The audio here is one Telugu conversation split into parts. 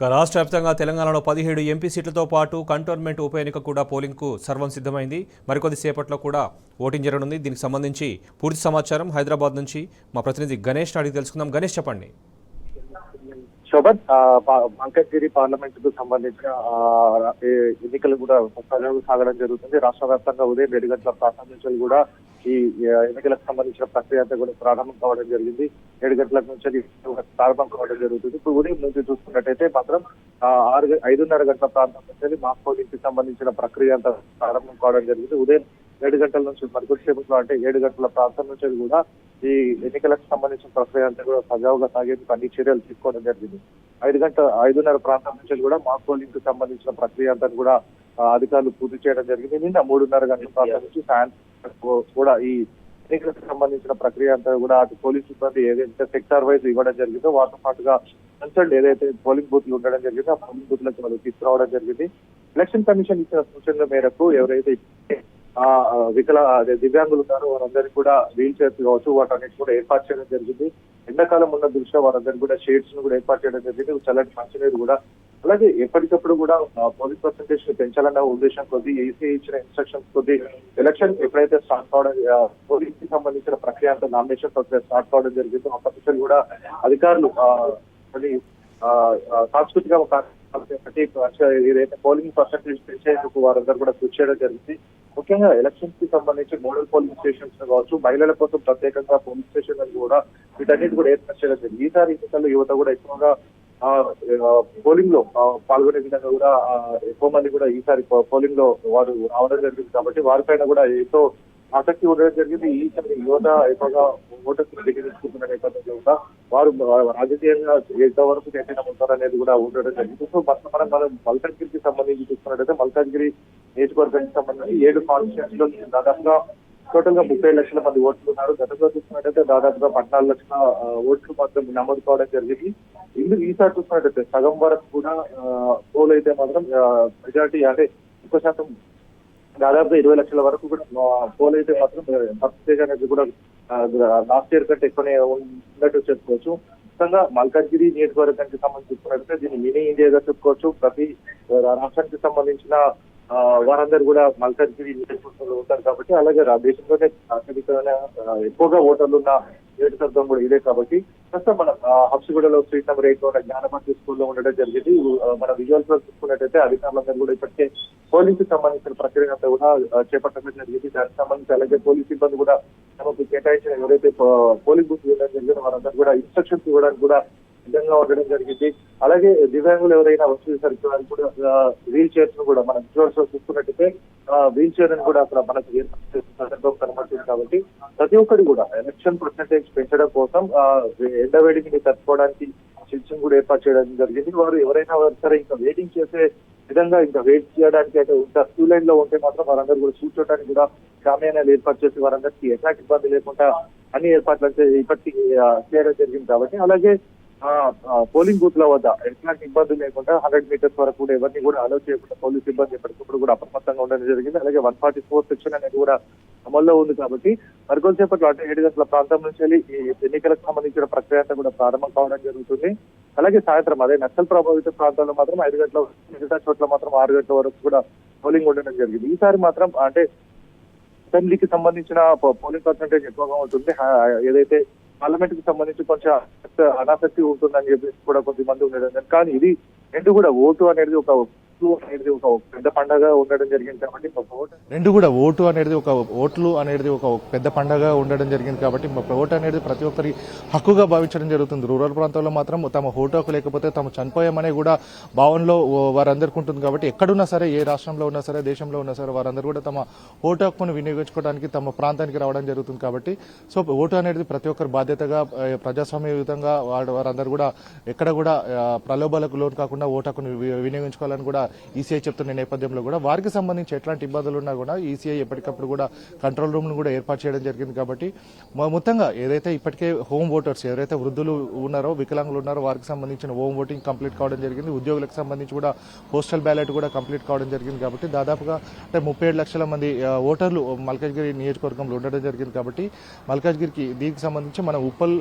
రాష్ట్ర వ్యాప్తంగా తెలంగాణలో 17 ఎంపీ సీట్లతో పాటు కంటోన్మెంట్ ఉప ఎన్నిక కూడా పోలింగ్కు సర్వం సిద్ధమైంది. మరికొద్ది సేపట్లో కూడా ఓటింగ్ జరగనుంది. దీనికి సంబంధించి పూర్తి సమాచారం హైదరాబాద్ నుంచి మా ప్రతినిధి గణేష్ అడిగి తెలుసుకుందాం. గణేష్, చెప్పండి. శోభన్, మల్కాజ్గిరి పార్లమెంట్ కు సంబంధించిన ఎన్నికలు కూడా సాగడం జరుగుతుంది. రాష్ట్ర వ్యాప్తంగా ఉదయం 7 గంటల ప్రాంతం నుంచి కూడా ఈ ఎన్నికలకు సంబంధించిన ప్రక్రియ అంతా కూడా ప్రారంభం కావడం జరిగింది. 7 గంటల నుంచి ప్రారంభం కావడం జరుగుతుంది. ఇప్పుడు ఉదయం నుంచి చూసుకున్నట్టయితే మాత్రం 5:30 గంటల ప్రాంతం నుంచి మాక్ పోలింగ్ కి సంబంధించిన ప్రక్రియ అంతా ప్రారంభం కావడం జరిగింది. ఉదయం 7 గంటల నుంచి మరికొద్దిసేపట్లో అంటే 7 గంటల ప్రాంతం నుంచి కూడా ఈ ఎన్నికలకు సంబంధించిన ప్రక్రియ అంతా కూడా సజావుగా సాగేందుకు అన్ని చర్యలు తీసుకోవడం జరిగింది. 5:30 ప్రాంతం నుంచి కూడా మాక్ పోలింగ్ కు సంబంధించిన ప్రక్రియ అంతా కూడా అధికారులు పూర్తి చేయడం జరిగింది. నిన్న 3:30 గంటల ప్రాంతం నుంచి సాయంత్రం కూడా ఈ ఎన్నికలకు సంబంధించిన ప్రక్రియ అంతా కూడా అటు పోలీసు సిబ్బంది ఏదైతే సెక్టార్ వైజ్ ఇవ్వడం జరిగిందో వాటితో పాటుగా కన్సల్ట్ ఏదైతే పోలింగ్ బూత్లు ఉండడం జరిగిందో ఆ పోలింగ్ బూత్లకు వాళ్ళు తీసుకురావడం జరిగింది. ఎలక్షన్ కమిషన్ ఇచ్చిన సూచనల మేరకు ఎవరైతే దివ్యాంగులు ఉన్నారో వారందరికీ కూడా వీల్ చైర్స్ కావచ్చు వాటన్నిటి కూడా ఏర్పాటు చేయడం జరిగింది. ఎండాకాలం ఉన్న దృష్ట్యా వారందరికీ కూడా షేడ్స్ ను కూడా ఏర్పాటు చేయడం జరిగింది. చల్లటి మంచినీరు కూడా, అలాగే ఎప్పటికప్పుడు కూడా పోలింగ్ పర్సెంటేజ్ పెంచాలన్న ఉద్దేశం కొద్ది ఈసీ ఇచ్చిన ఇన్స్ట్రక్షన్స్ కొద్ది ఎలక్షన్ ఎప్పుడైతే స్టార్ట్ కావడం పోలింగ్ కి సంబంధించిన ప్రక్రియ అంతా నామినేషన్ ప్రక్రియ స్టార్ట్ కావడం జరిగిందో అప్పటికీ కూడా అధికారులు సాంస్కృతిక ఏదైతే పోలింగ్ పర్సెంటేజ్ పెంచేందుకు వారందరూ కూడా కృషి చేయడం జరిగింది. ముఖ్యంగా ఎలక్షన్స్ కి సంబంధించి మోడల్ పోలింగ్ స్టేషన్స్ కావచ్చు, మహిళల కోసం ప్రత్యేకంగా పోలింగ్ స్టేషన్ కూడా వీటన్నిటి కూడా ఏర్పాటు చేయడం జరిగింది. ఈసారి ఎన్నికల్లో యువత కూడా ఎక్కువగా పోలింగ్ లో పాల్గొనే విధంగా కూడా ఎక్కువ మంది కూడా ఈసారి పోలింగ్ లో వారు రావడం జరిగింది. కాబట్టి వారిపైన కూడా ఎంతో ఆసక్తి ఉండడం జరిగింది. ఈసారి యువత ఎక్కువగా ఓటర్స్ తీసుకుంటున్న నేపథ్యంలో కూడా వారు రాజకీయంగా ఎంతవరకు చేసిన ఉంటారు అనేది కూడా ఉండడం జరిగింది. సో మనం మల్కాజ్గిరికి సంబంధించి చూసుకున్నట్టయితే మల్కాజ్గిరి నియోజకవర్గానికి సంబంధించి 7 కాన్స్టిట్యూన్స్ లో దాదాపుగా టోటల్ గా 30 లక్షల మంది ఓట్లు ఉన్నారు. గతంలో చూసుకున్నట్టయితే దాదాపుగా 14 లక్షల ఓట్లు మాత్రం నమోదు కావడం జరిగింది. ఇందుకు ఈసారి చూసుకున్నట్టయితే సగం వరకు కూడా పోల్ అయితే మాత్రం మెజారిటీ అంటే ఎక్కువ శాతం దాదాపుగా 20 లక్షల వరకు కూడా పోల్ అయితే మాత్రం పర్సెంటేజ్ అనేది కూడా లాస్ట్ ఇయర్ కంటే ఎక్కువనే ఉన్నట్టు చెప్పుకోవచ్చు. మొత్తంగా మల్కాజ్గిరి నియోజకవర్గానికి సంబంధించి చూసుకున్నట్టయితే దీన్ని మినీ ఇండియాగా చెప్పుకోవచ్చు. ప్రతి రాష్ట్రానికి సంబంధించిన వారందరూ కూడా మల్కాజ్గిరి నియోజకవర్గంలో ఉంటారు కాబట్టి, అలాగే దేశంలోనే అత్యధికమైన ఎక్కువగా ఓటర్లు ఉన్న నియోజకవర్గం కూడా ఇదే కాబట్టి ప్రస్తుతం మనం హబ్సిగూడలో స్ట్రీట్ నెంబర్ 8 లో ఉన్న జ్ఞానభర్తి స్కూల్లో ఉండడం జరిగింది. మన విజువల్స్ లో చూసుకున్నట్టయితే అధికారులందరూ కూడా ఇప్పటికే పోలీసు సంబంధించిన ప్రక్రియ అంతా కూడా చేపట్టడం జరిగింది. దానికి సంబంధించి అలాగే పోలీసు సిబ్బంది కూడా తమకు కేటాయించిన ఎవరైతే పోలింగ్ బూత్ ఇవ్వడం జరిగిందో వారందరూ కూడా ఇన్స్ట్రక్షన్స్ ఇవ్వడానికి కూడా సిద్ధంగా ఉండడం జరిగింది. అలాగే దివ్యాంగులు ఎవరైనా వచ్చేసరికి వారికి కూడా వీల్ చైర్స్ ను కూడా మనం విజువల్స్ లో చూసుకున్నట్టయితే వీల్ చైర్ అని కూడా అక్కడ మనకు ఏర్పాటు చేసిన సందర్భం కనబడుతుంది. కాబట్టి ప్రతి ఒక్కరు కూడా ఎలక్షన్ పర్సెంటేజ్ పెంచడం కోసం ఎండవేడిని తట్టుకోవడానికి షెడ్స్ కూడా ఏర్పాటు చేయడం జరిగింది. వారు ఎవరైనా సరే ఇంకా వెయిటింగ్ చేసే విధంగా ఇంకా వెయిట్ చేయడానికి అయితే ఇంకా క్యూ లైన్ లో ఉంటే మాత్రం వారందరూ కూడా కూర్చోడానికి కూడా షామియానాలు ఏర్పాటు చేసి వారందరికీ ఎట్లాంటి ఇబ్బంది లేకుండా అన్ని ఏర్పాట్లు అయితే ఇప్పటికీ చేయడం జరిగింది. కాబట్టి అలాగే పోలింగ్ బూత్ లో వద్ద ఎట్లాంటి ఇబ్బందులు లేకుండా 100 మీటర్స్ వరకు కూడా ఎవరిని కూడా అలౌ చేయకుండా పోలీస్ సిబ్బంది ఎప్పటికప్పుడు కూడా అప్రమత్తంగా ఉండడం జరిగింది. అలాగే 144 సెక్షన్ అనేది కూడా అమల్లో ఉంది. కాబట్టి మరికొంతసేపట్లో అంటే 7 గంటల ప్రాంతం నుంచి వెళ్ళి ఈ ఎన్నికలకు సంబంధించిన ప్రక్రియ అంతా కూడా ప్రారంభం కావడం జరుగుతుంది. అలాగే సాయంత్రం అదే నక్సల్ ప్రభావిత ప్రాంతాల్లో మాత్రం 5 గంటల మిగతా చోట్ల మాత్రం 6 గంటల వరకు కూడా పోలింగ్ ఉండడం జరిగింది. ఈసారి మాత్రం అంటే అసెంబ్లీకి సంబంధించిన పోలింగ్ పర్సెంటేజ్ ఎక్కువగా ఉంటుంది. ఏదైతే పార్లమెంట్ కి సంబంధించి కొంచెం అనాసక్తి ఉంటుందని చెప్పేసి కూడా కొద్దిమంది ఉండడం, కానీ ఇది రెండు కూడా ఓటు అనేది ఒక పెద్ద పండగ ఉండడం జరిగింది. కాబట్టి ఓట్లు అనేది ఒక పెద్ద పండగ ఉండడం జరిగింది. కాబట్టి ఓటు అనేది ప్రతి ఒక్కరి హక్కుగా భావించడం జరుగుతుంది. రూరల్ ప్రాంతాల్లో మాత్రం తమ ఓటు హక్కు లేకపోతే తమ చనిపోయామనే కూడా భావనలో వారందరికీ ఉంటుంది. కాబట్టి ఎక్కడున్నా సరే, ఏ రాష్ట్రంలో ఉన్నా సరే, దేశంలో ఉన్నా సరే, వారందరూ కూడా తమ ఓటు హక్కును వినియోగించుకోవడానికి తమ ప్రాంతానికి రావడం జరుగుతుంది. కాబట్టి సో ఓటు అనేది ప్రతి ఒక్కరి బాధ్యతగా ప్రజాస్వామ్యయుతంగా వారందరూ కూడా ఎక్కడ కూడా ప్రలోభాలకు లోను కాకుండా ఓటు హక్కును వినియోగించుకోవాలని కూడా ఈసీఐ చెప్తున్న నేపథ్యంలో కూడా వారికి సంబంధించి ఎట్లాంటి ఇబ్బందులు ఉన్నా కూడా ఈసీఐ ఎప్పటికప్పుడు కూడా కంట్రోల్ రూమ్ ను కూడా ఏర్పాటు చేయడం జరిగింది. కాబట్టి మొత్తంగా ఏదైతే ఇప్పటికే హోమ్ ఓటర్స్ ఎవరైతే వృద్ధులు ఉన్నారో వికలాంగులు ఉన్నారో వారికి సంబంధించిన హోమ్ ఓటింగ్ కంప్లీట్ కావడం జరిగింది. ఉద్యోగులకు సంబంధించి కూడా పోస్టల్ బ్యాలెట్ కూడా కంప్లీట్ కావడం జరిగింది. కాబట్టి దాదాపుగా అంటే 37 లక్షల మంది ఓటర్లు మల్కాజ్గిరి నియోజకవర్గంలో ఉండడం జరిగింది. కాబట్టి మల్కాజ్గిరికి దీనికి సంబంధించి మనం ఉప్పల్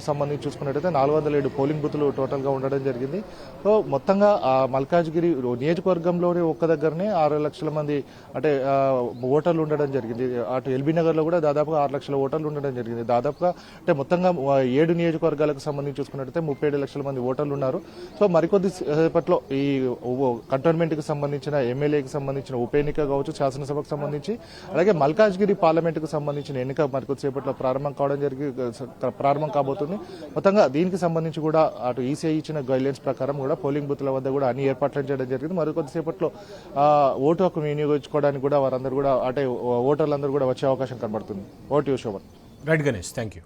సంబంధించి చూసుకున్నట్టయితే 407 పోలింగ్ బూతులు టోటల్ గా ఉండడం జరిగింది. సో మొత్తంగా మల్కాజ్గిరి నియోజకవర్గంలోనే ఒక్క దగ్గరనే 6 లక్షల మంది అంటే ఓటర్లు ఉండడం జరిగింది. అటు ఎల్బీ నగర్ లో కూడా దాదాపుగా 6 లక్షల ఓటర్లు ఉండడం జరిగింది. దాదాపుగా అంటే మొత్తంగా 7 నియోజకవర్గాలకు సంబంధించి చూసుకున్నట్టయితే 37 లక్షల మంది ఓటర్లు ఉన్నారు. సో మరికొద్ది సేపట్లో ఈ కంటోన్మెంట్ కి సంబంధించిన ఎమ్మెల్యేకి సంబంధించిన ఉప ఎన్నిక కావచ్చు, శాసనసభకు సంబంధించి అలాగే మల్కాజ్గిరి పార్లమెంట్ కు సంబంధించిన ఎన్నిక మరికొద్దిసేపట్లో ప్రారంభం కాబోతుంది. మొత్తంగా దీనికి సంబంధించి కూడా అటు ఈసీఐ ఇచ్చిన గైడ్లైన్స్ ప్రకారం కూడా పోలింగ్ బూత్ల వద్ద కూడా అన్ని ఏర్పాట్లు చేయడం జరిగింది. మరికొద్దిసేపట్లో ఓటు హక్కు వినియోగించుకోవడానికి కూడా వారందరూ కూడా అంటే ఓటర్లందరూ కూడా వచ్చే అవకాశం కనబడుతుంది. ఓటు Shobhan. Right Ganesh, thank you.